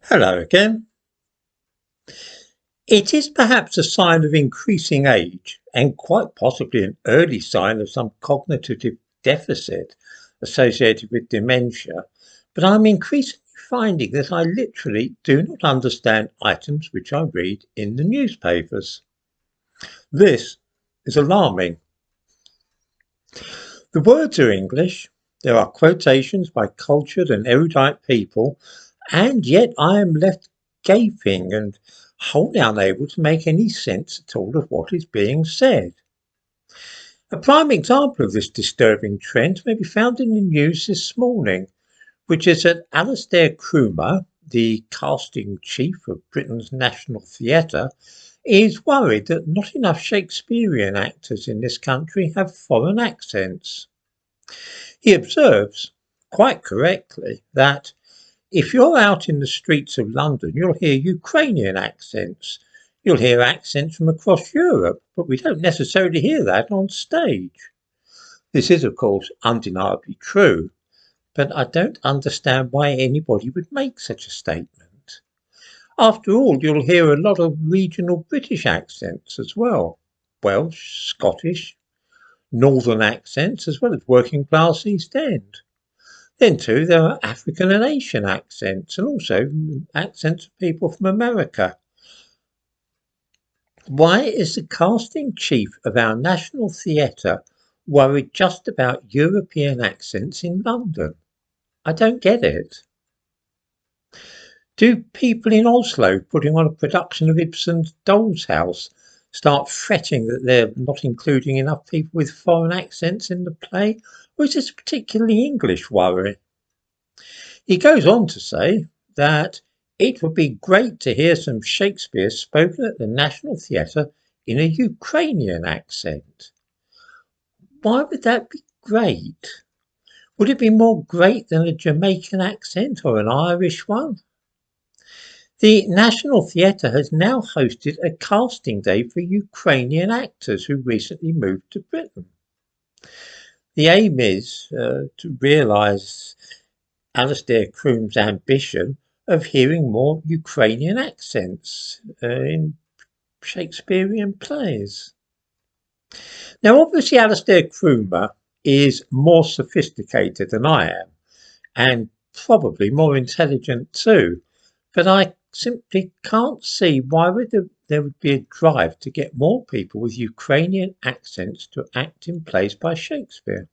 Hello again. It is perhaps a sign of increasing age and quite possibly an early sign of some cognitive deficit associated with dementia, but I'm increasingly finding that I literally do not understand items which I read in the newspapers. This is alarming. The words are English, there are quotations by cultured and erudite people, and yet I am left gaping and wholly unable to make any sense at all of what is being said. A prime example of this disturbing trend may be found in the news this morning, which is that Alastair Croomer, the casting chief of Britain's National Theatre, is worried that not enough Shakespearean actors in this country have foreign accents. He observes, quite correctly, that if you're out in the streets of London, you'll hear Ukrainian accents. You'll hear accents from across Europe, but we don't necessarily hear that on stage. This is, of course, undeniably true, but I don't understand why anybody would make such a statement. After all, you'll hear a lot of regional British accents as well. Welsh, Scottish, Northern accents, as well as working class East End. Then too, there are African and Asian accents, and also accents of people from America. Why is the casting chief of our National Theatre worried just about European accents in London? I don't get it. Do people in Oslo putting on a production of Ibsen's Doll's House start fretting that they're not including enough people with foreign accents in the play? Or is this a particularly English worry? He goes on to say that it would be great to hear some Shakespeare spoken at the National Theatre in a Ukrainian accent. Why would that be great? Would it be more great than a Jamaican accent or an Irish one? The National Theatre has now hosted a casting day for Ukrainian actors who recently moved to Britain. The aim is to realise Alastair Croome's ambition of hearing more Ukrainian accents in Shakespearean plays. Now, obviously, Alastair Croomer is more sophisticated than I am, and probably more intelligent too, but I simply can't see why there would be a drive to get more people with Ukrainian accents to act in plays by Shakespeare.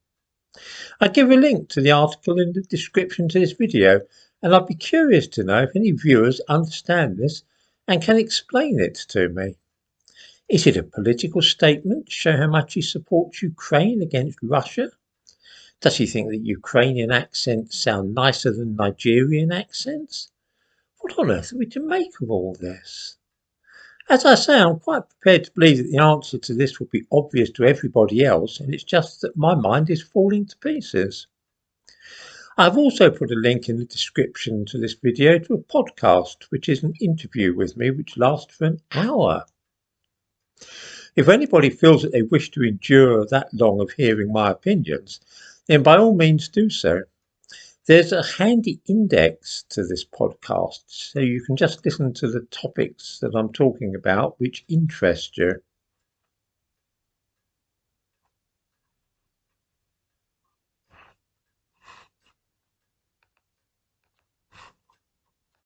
I give a link to the article in the description to this video, and I'd be curious to know if any viewers understand this and can explain it to me. Is it a political statement to show how much he supports Ukraine against Russia? Does he think that Ukrainian accents sound nicer than Nigerian accents? What on earth are we to make of all this? As I say, I'm quite prepared to believe that the answer to this will be obvious to everybody else, and it's just that my mind is falling to pieces. I've also put a link in the description to this video to a podcast, which is an interview with me which lasts for an hour. If anybody feels that they wish to endure that long of hearing my opinions, then by all means do so. There's a handy index to this podcast, so you can just listen to the topics that I'm talking about which interest you.